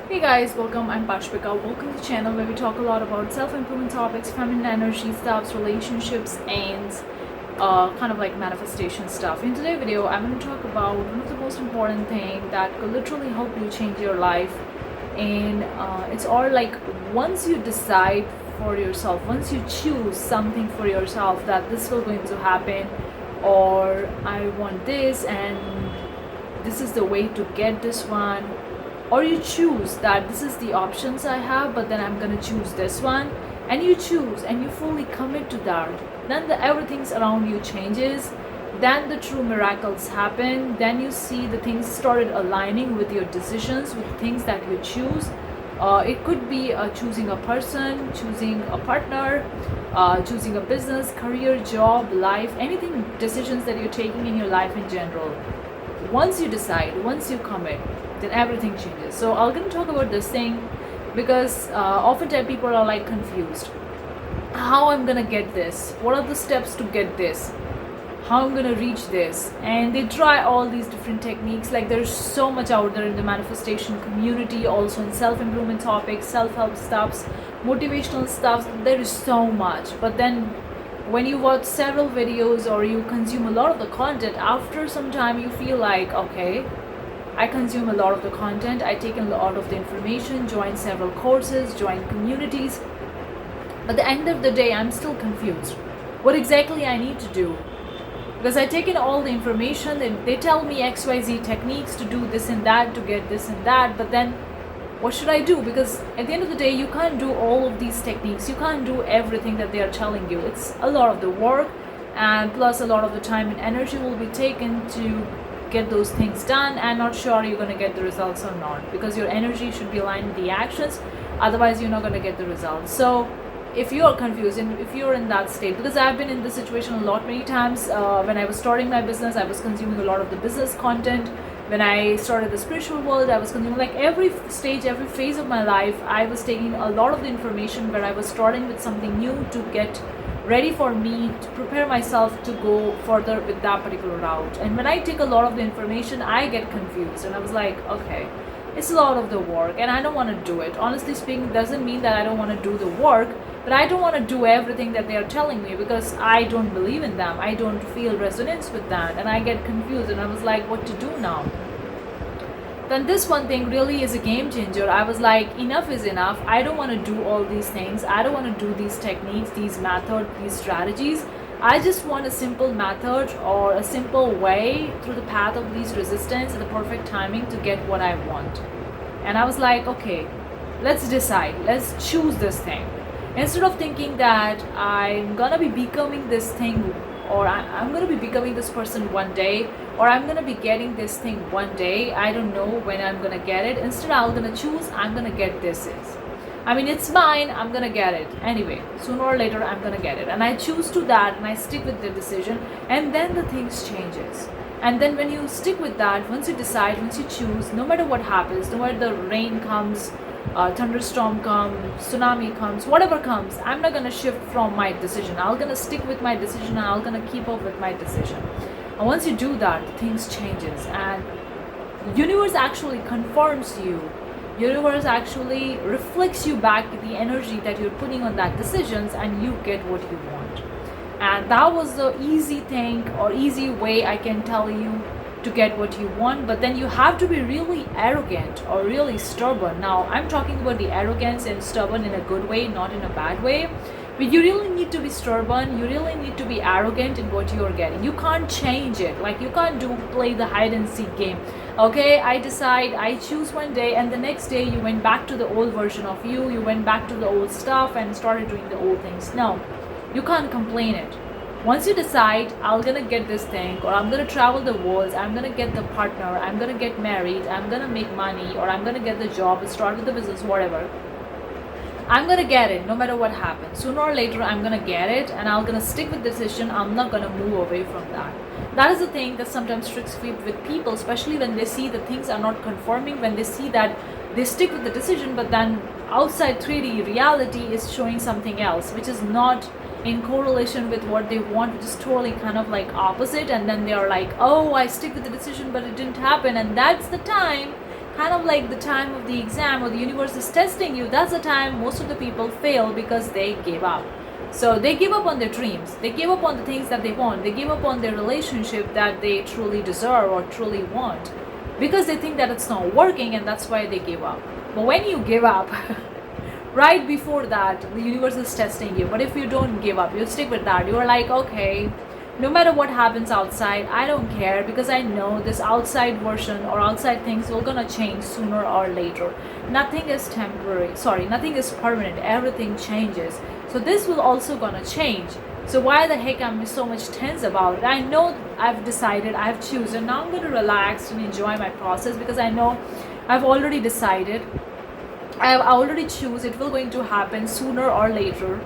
Hey guys, welcome. I'm Pashpika. Welcome to the channel where we talk a lot about self-improvement topics, feminine energy stuffs, relationships, and kind of like manifestation stuff. In today's video, I'm going to talk about one of the most important thing that could literally help you change your life. And it's all like once you decide for yourself, once you choose something for yourself that this will going to happen, or I want this and this is the way to get this one, or you choose that this is the options I have, but then I'm gonna choose this one, and you choose and you fully commit to that, then everything's around you changes. Then the true miracles happen. Then you see the things started aligning with your decisions, with things that you choose. It could be choosing a person, choosing a partner, choosing a business, career, job, life, anything, decisions that you're taking in your life in general. Once you decide, once you commit, then everything changes. So I'm going to talk about this thing because oftentimes people are like confused. How I'm going to get this? What are the steps to get this? How I'm going to reach this? And they try all these different techniques. Like there's so much out there in the manifestation community, also in self-improvement topics, self-help stuffs, motivational stuffs. There is so much. But then when you watch several videos or you consume a lot of the content, after some time you feel like, okay, I consume a lot of the content, I take in a lot of the information, join several courses, join communities, but at the end of the day I'm still confused what exactly I need to do, because I take in all the information and they tell me XYZ techniques to do this and that, to get this and that, but then what should I do? Because at the end of the day you can't do all of these techniques, you can't do everything that they are telling you. It's a lot of the work, and plus a lot of the time and energy will be taken to get those things done, and not sure you're going to get the results or not, because your energy should be aligned with the actions, otherwise you're not going to get the results. So if you're confused and if you're in that state, because I've been in this situation a lot many times. When I was starting my business, I was consuming a lot of the business content. When I started the spiritual world, I was consuming, like every stage, every phase of my life, I was taking a lot of the information where I was starting with something new to get ready for me, to prepare myself to go further with that particular route. And when I take a lot of the information, I get confused and I was like, okay, it's a lot of the work and I don't want to do it. Honestly speaking, doesn't mean that I don't want to do the work, but I don't want to do everything that they are telling me because I don't believe in them. I don't feel resonance with that, and I get confused and I was like, what to do now? Then this one thing really is a game changer. I was like, enough is enough. I don't want to do all these things. I don't want to do these techniques, these methods, these strategies. I just want a simple method or a simple way through the path of least resistance at the perfect timing to get what I want. And I was like, okay, let's decide. Let's choose this thing. Instead of thinking that I'm gonna be becoming this thing, or I'm gonna be becoming this person one day, or I'm gonna be getting this thing one day, I don't know when I'm gonna get it. Instead, I'm gonna choose, I'm gonna get this is. I mean, it's mine, I'm gonna get it. Anyway, sooner or later, I'm gonna get it. And I choose to that and I stick with the decision, and then the things changes. And then when you stick with that, once you decide, once you choose, no matter what happens, no matter the rain comes, thunderstorm comes, tsunami comes, whatever comes, I'm not gonna shift from my decision. I'm gonna stick with my decision and I'm gonna keep up with my decision. And once you do that, things changes, and universe actually confirms you. Universe actually reflects you back the energy that you're putting on that decisions, and you get what you want. And that was the easy thing or easy way I can tell you to get what you want. But then you have to be really arrogant or really stubborn. Now I'm talking about the arrogance and stubborn in a good way, not in a bad way. But you really need to be stubborn, you really need to be arrogant in what you're getting. You can't change it. Like you can't play the hide and seek game. Okay, I decide, I choose one day, and the next day you went back to the old version of you, you went back to the old stuff and started doing the old things. No, you can't complain it. Once you decide, I'm gonna get this thing, or I'm gonna travel the world, I'm gonna get the partner, I'm gonna get married, I'm gonna make money, or I'm gonna get the job, start with the business, whatever, I'm gonna get it no matter what happens. Sooner or later, I'm gonna get it, and I'm gonna stick with the decision. I'm not gonna move away from that. That is the thing that sometimes tricks with people, especially when they see that things are not conforming, when they see that they stick with the decision, but then outside 3D reality is showing something else, which is not in correlation with what they want, which is totally kind of like opposite. And then they are like, oh, I stick with the decision, but it didn't happen. And that's the time kind of like the time of the exam or the universe is testing you, that's the time most of the people fail because they give up. So they give up on their dreams, they give up on the things that they want, they give up on their relationship that they truly deserve or truly want, because they think that it's not working, and that's why they give up. But when you give up, right before that, the universe is testing you. But if you don't give up, you stick with that, you are like, okay, no matter what happens outside, I don't care, because I know this outside version or outside things will gonna change sooner or later. Nothing is temporary, sorry, nothing is permanent, everything changes. So this will also gonna change. So why the heck am I so much tense about it? I know I've decided, I've chosen, now I'm gonna relax and enjoy my process, because I know I've already decided, I already choose it will going to happen sooner or later.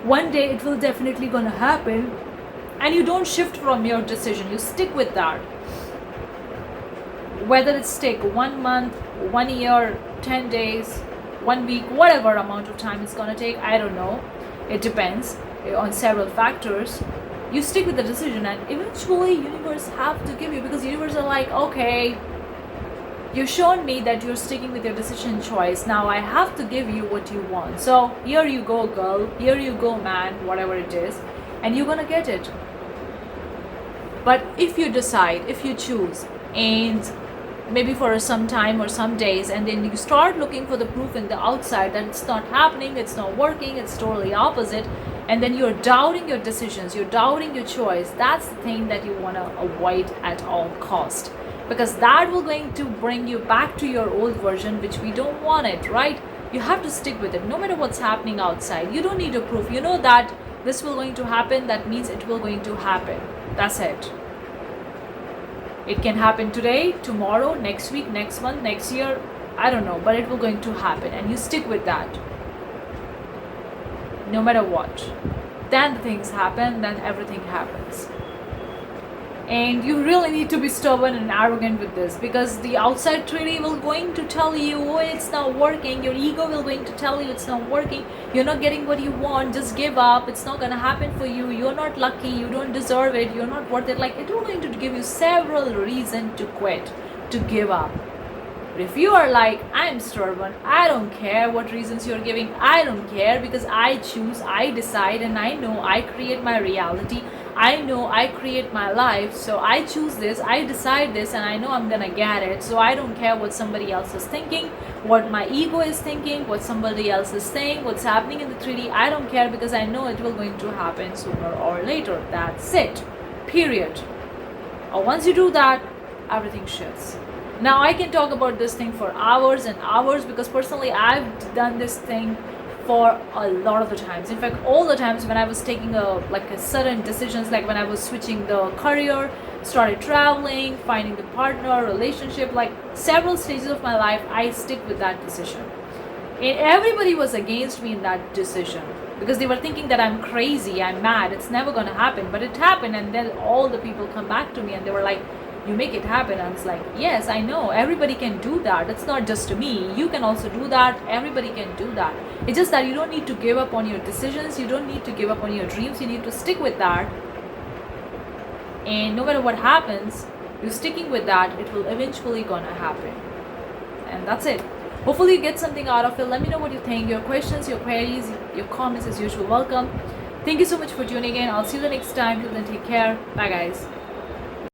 One day it will definitely gonna happen. And you don't shift from your decision, you stick with that. Whether it's take 1 month, 1 year, 10 days, 1 week, whatever amount of time it's gonna take, I don't know. It depends on several factors. You stick with the decision, and eventually universe have to give you, because universe are like, okay, you've shown me that you're sticking with your decision choice. Now I have to give you what you want. So here you go, girl. Here you go, man, whatever it is. And you're gonna get it. But if you decide, if you choose, and maybe for some time or some days, and then you start looking for the proof in the outside that it's not happening, it's not working, it's totally opposite, and then you're doubting your decisions, you're doubting your choice, that's the thing that you want to avoid at all cost, because that will going to bring you back to your old version, which we don't want it, right? You have to stick with it no matter what's happening outside. You don't need a proof. You know that this will going to happen, that means it will going to happen. That's it. It can happen today, tomorrow, next week, next month, next year, I don't know, but it will going to happen, and you stick with that no matter what. Then things happen, then everything happens. And you really need to be stubborn and arrogant with this, because the outside treaty will going to tell you, oh, it's not working. Your ego will going to tell you it's not working, you're not getting what you want, just give up, it's not gonna happen for you, you're not lucky, you don't deserve it, you're not worth it. Like, it will going to give you several reasons to quit, to give up. But if you are like, I'm stubborn, I don't care what reasons you're giving, I don't care, because I choose, I decide, and I know I create my reality, I know I create my life, so I choose this, I decide this, and I know I'm gonna get it. So I don't care what somebody else is thinking, what my ego is thinking, what somebody else is saying, what's happening in the 3D. I don't care, because I know it will going to happen sooner or later. That's it. Period. Or once you do that, everything shifts. Now I can talk about this thing for hours and hours, because personally I've done this thing for a lot of the times. In fact, all the times when I was taking a sudden decisions, like when I was switching the career, started traveling, finding the partner, relationship, like several stages of my life, I stick with that decision. And everybody was against me in that decision, because they were thinking that I'm crazy, I'm mad, it's never gonna happen. But it happened, and then all the people come back to me and they were like, you make it happen. And it's like, yes, I know, everybody can do that. It's not just me, you can also do that, everybody can do that. It's just that you don't need to give up on your decisions, you don't need to give up on your dreams, you need to stick with that. And no matter what happens, you're sticking with that, it will eventually gonna happen. And that's it. Hopefully you get something out of it. Let me know what you think. Your questions, your queries, your comments as usual, welcome. Thank you so much for tuning in. I'll see you the next time. Till then, take care. Bye guys.